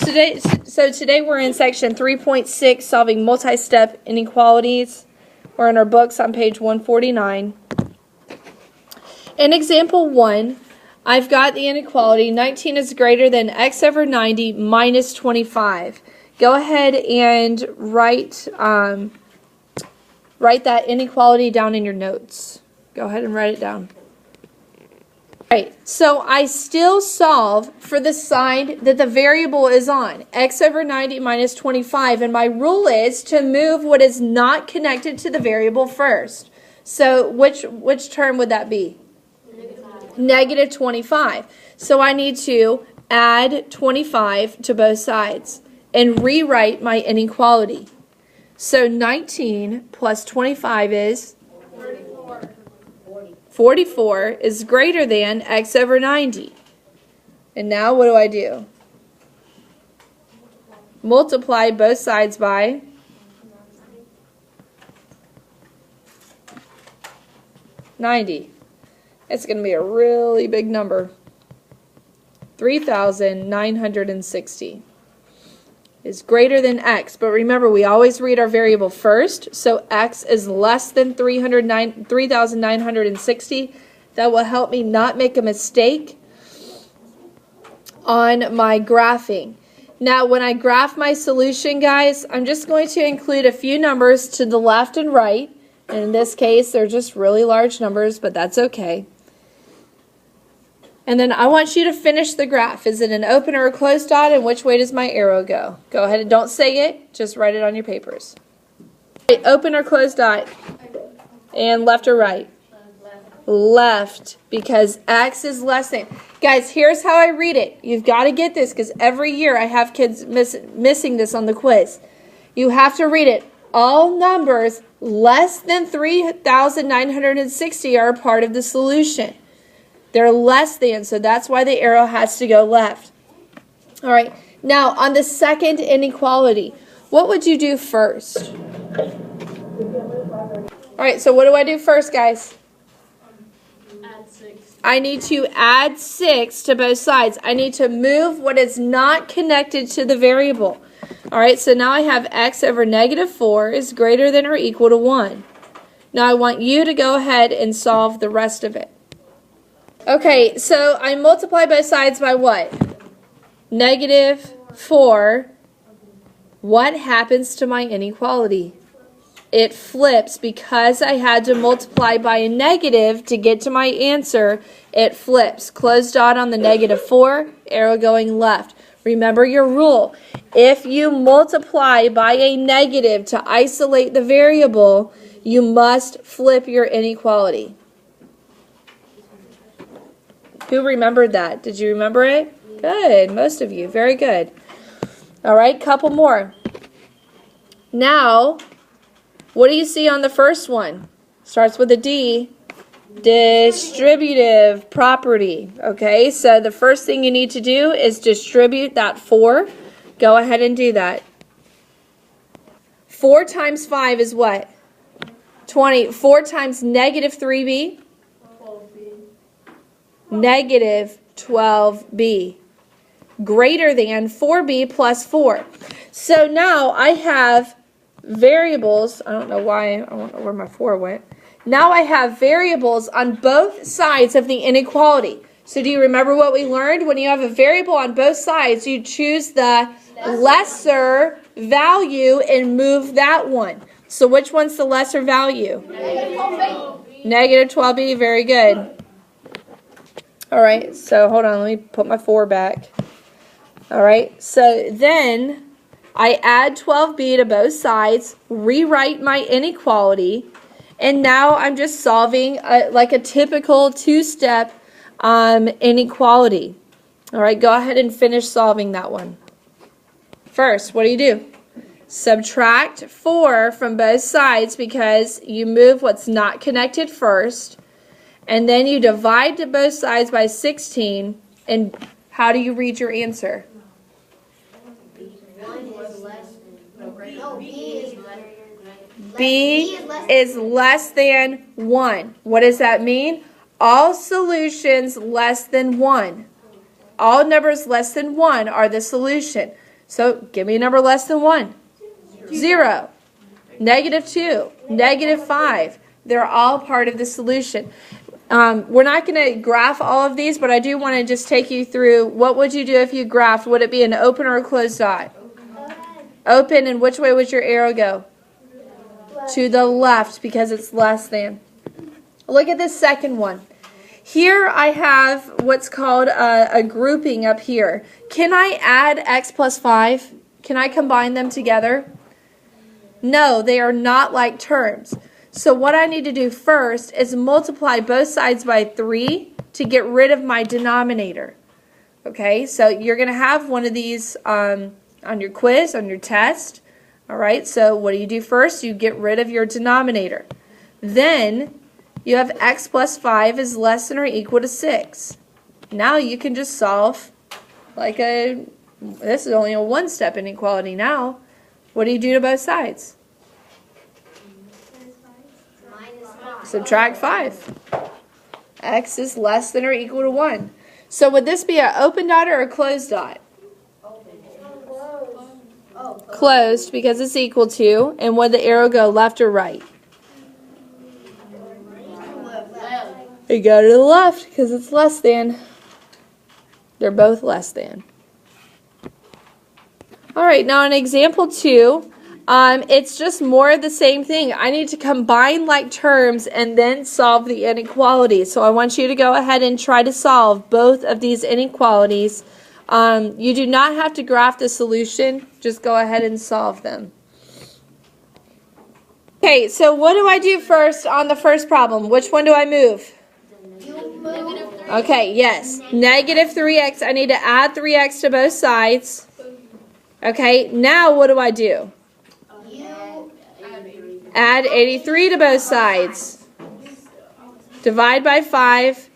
today we're in section 3.6, solving multi-step inequalities. We're in our books on page 149. In example 1, I've got the inequality 19 is greater than x over 90 minus 25. Go ahead and write that inequality down in your notes. Go ahead and write it down. Right, so I still solve for the side that the variable is on, x over 90 minus 25, and my rule is to move what is not connected to the variable first. So which term would that be? Negative 25. So I need to add 25 to both sides and rewrite my inequality. So 19 plus 25 is? 44 is greater than x over 90. And now what do? Multiply both sides by 90. It's going to be a really big number. 3,960 is greater than x. But remember, we always read our variable first. So x is less than 3,960. That will help me not make a mistake on my graphing. Now, when I graph my solution, guys, I'm just going to include a few numbers to the left and right. And in this case, they're just really large numbers, but that's okay. And then I want you to finish the graph. Is it an open or a closed dot, and which way does my arrow go? Go ahead and don't say it, just write it on your papers. Open or closed dot? And left or right? Left, because x is less than. Guys, here's how I read it. You've got to get this, because every year I have kids missing this on the quiz. You have to read it. All numbers less than 3,960 are a part of the solution. They're less than, so that's why the arrow has to go left. All right, now on the second inequality, what would you do first? All right, so what do I do first, guys? Add 6. I need to add 6 to both sides. I need to move what is not connected to the variable. All right, so now I have x over negative 4 is greater than or equal to 1. Now I want you to go ahead and solve the rest of it. Okay, so I multiply both sides by what? Negative 4. What happens to my inequality? It flips. Because I had to multiply by a negative to get to my answer, it flips. Closed dot on the negative 4, arrow going left. Remember your rule. If you multiply by a negative to isolate the variable, you must flip your inequality. Who remembered that? Did you remember it? Good. Most of you. Very good. All right, couple more. Now, what do you see on the first one? Starts with a D. Distributive property. Okay, so the first thing you need to do is distribute that 4. Go ahead and do that. 4 times 5 is what? 20. 4 times negative 3b? Negative 12b. Greater than 4b plus 4. So now I have variables. I don't know why. I don't know where my 4 went. Now I have variables on both sides of the inequality. So do you remember what we learned? When you have a variable on both sides, you choose the lesser value and move that one. So which one's the lesser value? Negative 12b. Very good. All right, so hold on, let me put my 4 back. All right, so then I add 12b to both sides, rewrite my inequality, and now I'm just solving like a typical 2-step inequality. All right, go ahead and finish solving that one. First, what do? Subtract 4 from both sides because you move what's not connected first. And then you divide to both sides by 16, and how do you read your answer? B is less than 1. What does that mean? All solutions less than 1. All numbers less than 1 are the solution. So give me a number less than 1. 0. -2. -5. They're all part of the solution. We're not going to graph all of these, but I do want to just take you through what would you do if you graphed. Would it be an open or a closed dot? Open, and which way would your arrow go? To the left, because it's less than. Look at this second one. Here I have what's called a grouping up here. Can I add x plus 5? Can I combine them together? No, they are not like terms. So what I need to do first is multiply both sides by 3 to get rid of my denominator. Okay, so you're going to have one of these on your quiz, on your test. All right, so what do you do first? You get rid of your denominator. Then you have x plus 5 is less than or equal to 6. Now you can just solve like this is only a one-step inequality now. What do you do to both sides? Subtract 5. X is less than or equal to 1. So would this be an open dot or a closed dot? Closed, because it's equal to. And would the arrow go left or right? It go to the left because it's less than. They're both less than. All right, now in example 2, it's just more of the same thing. I need to combine like terms and then solve the inequality. So I want you to go ahead and try to solve both of these inequalities. You do not have to graph the solution. Just go ahead and solve them. Okay, so what do I do first on the first problem? Which one do I move? Okay, yes. -3x. I need to add 3x to both sides. Okay, now what do I do? Add 83 to both sides. Divide by 5.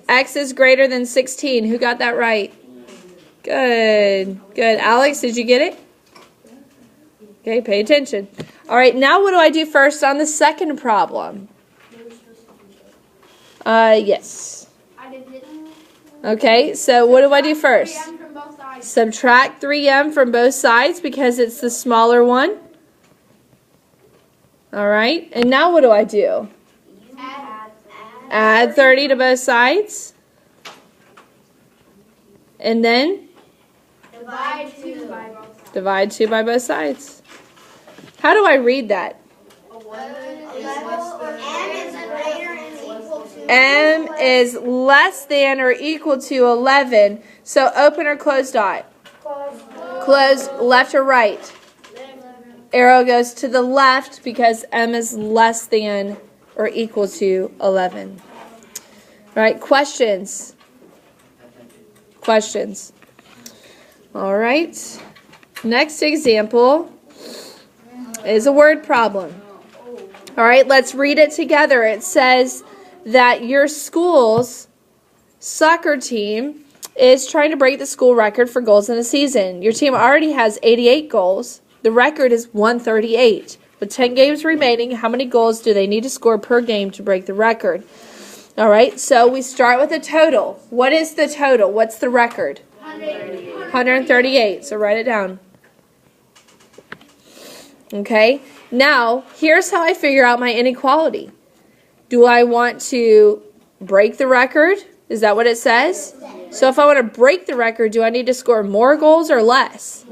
X is greater than 16. Who got that right? Good. Good. Alex, did you get it? Okay, pay attention. All right, now what do I do first on the second problem? Yes. Okay, so what do I do first? Subtract 3m from both sides because it's the smaller one. All right, and now what do I do? Add 30 to both sides. And then? Divide 2 by both sides. How do I read that? M is less than or equal to 11. So open or closed dot? Closed, left or right? Arrow goes to the left because M is less than or equal to 11. All right, questions? Questions? All right. Next example is a word problem. All right, let's read it together. It says that your school's soccer team is trying to break the school record for goals in a season. Your team already has 88 goals. The record is 138. With 10 games remaining, how many goals do they need to score per game to break the record? All right, so we start with a total. What is the total? What's the record? 138. So write it down. Okay, now here's how I figure out my inequality. Do I want to break the record? Is that what it says? So if I want to break the record, do I need to score more goals or less?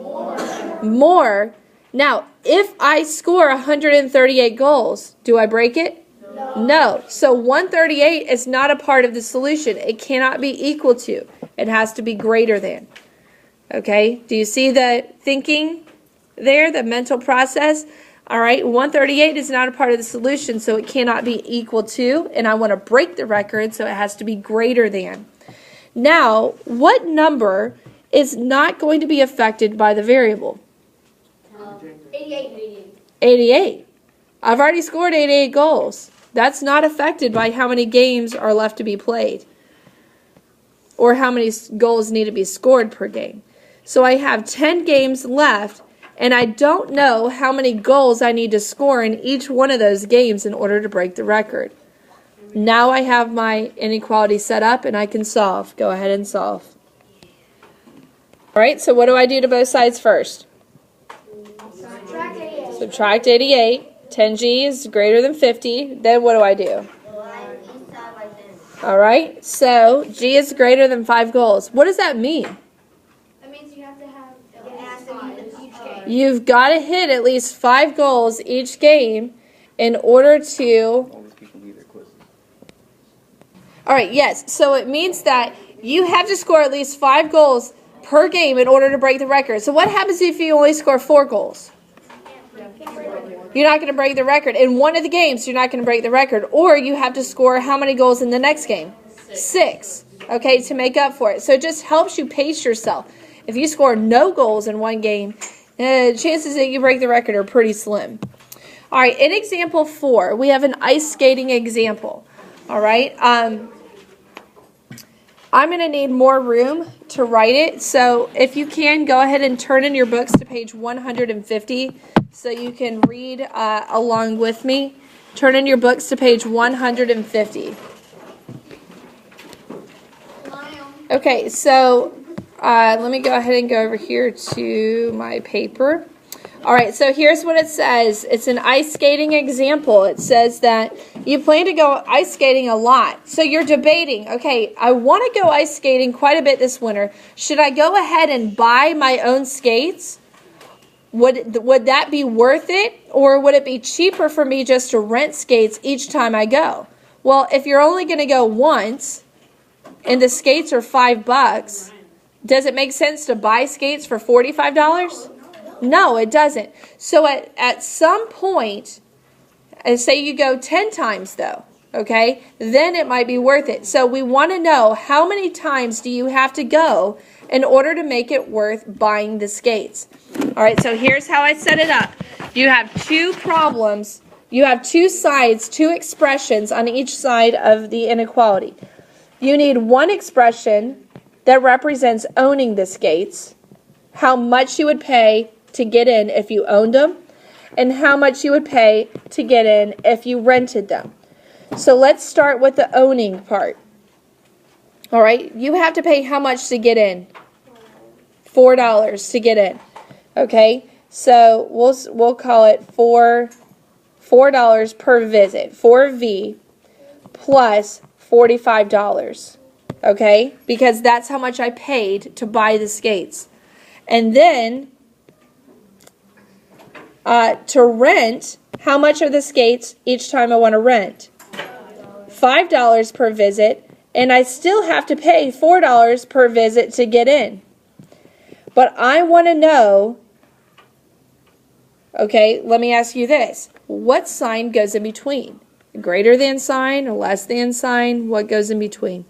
More. Now, if I score 138 goals, do I break it? No. So 138 is not a part of the solution. It cannot be equal to. It has to be greater than. Okay? Do you see the thinking there, the mental process? All right, 138 is not a part of the solution, so it cannot be equal to, and I want to break the record, so it has to be greater than. Now, what number is not going to be affected by the variable? 88. 88. I've already scored 88 goals. That's not affected by how many games are left to be played or how many goals need to be scored per game. So I have 10 games left, and I don't know how many goals I need to score in each one of those games in order to break the record. Now I have my inequality set up and I can solve. Go ahead and solve. All right, so what do I do to both sides first? Subtract 88. Subtract 88. 10g is greater than 50. Then what do I do? All right, so g is greater than 5 goals. What does that mean? That means you have to have at least 5 each game. You've got to hit at least 5 goals each game in order to... All right, yes, so it means that you have to score at least 5 goals per game in order to break the record. So what happens if you only score 4 goals? You're not going to break the record. In one of the games, you're not going to break the record. Or you have to score how many goals in the next game? 6. Okay, to make up for it. So it just helps you pace yourself. If you score no goals in one game, chances that you break the record are pretty slim. All right, in example 4, we have an ice skating example. All right, I'm going to need more room to write it. So if you can, go ahead and turn in your books to page 150 so you can read along with me. Turn in your books to page 150. Okay, so let me go ahead and go over here to my paper. All right, so here's what it says. It's an ice skating example. It says that you plan to go ice skating a lot. So you're debating, okay, I want to go ice skating quite a bit this winter. Should I go ahead and buy my own skates? Would that be worth it? Or would it be cheaper for me just to rent skates each time I go? Well, if you're only going to go once and the skates are $5, does it make sense to buy skates for $45? No, it doesn't. So at some point, say you go 10 times though, okay, then it might be worth it. So we want to know how many times do you have to go in order to make it worth buying the skates. All right, so here's how I set it up. You have 2 problems. You have 2 sides, 2 expressions on each side of the inequality. You need one expression that represents owning the skates, how much you would pay to get in if you owned them, and how much you would pay to get in if you rented them. So let's start with the owning part. All right, you have to pay how much to get in? $4 to get in. Okay, so we'll call it $4 per visit, 4V plus $45. Okay, because that's how much I paid to buy the skates. And then to rent, how much are the skates each time I want to rent? $5 per visit, and I still have to pay $4 per visit to get in. But I want to know, okay, let me ask you this. What sign goes in between? A greater than sign, a less than sign? What goes in between?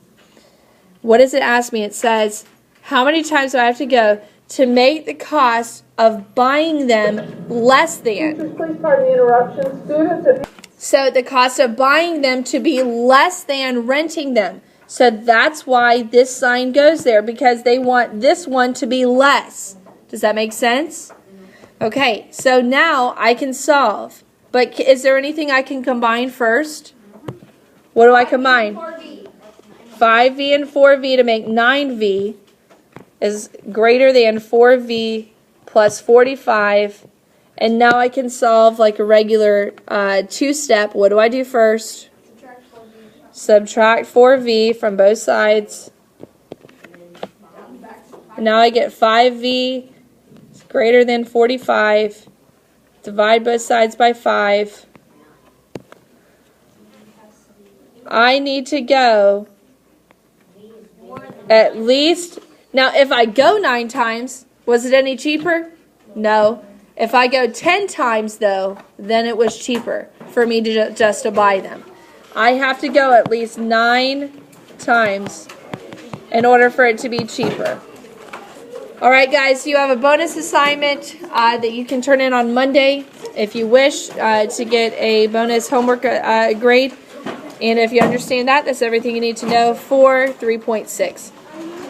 What does it ask me? It says, how many times do I have to go to make the cost of buying them less than? Please pardon the interruption. Students, So the cost of buying them to be less than renting them. So that's why this sign goes there, because they want this one to be less. Does that make sense? Okay, so now I can solve. But is there anything I can combine first? What do I combine? 5V and 4V to make 9V is greater than 4V plus 45. And now I can solve like a regular 2-step. What do I do first? Subtract 4V from both sides. And now I get 5V is greater than 45. Divide both sides by 5. I need to go at least, now if I go 9 times, was it any cheaper? No. If I go 10 times though, then it was cheaper for me to just to buy them. I have to go at least 9 times in order for it to be cheaper. All right, guys, you have a bonus assignment that you can turn in on Monday if you wish to get a bonus homework grade. And if you understand that, that's everything you need to know for 3.6.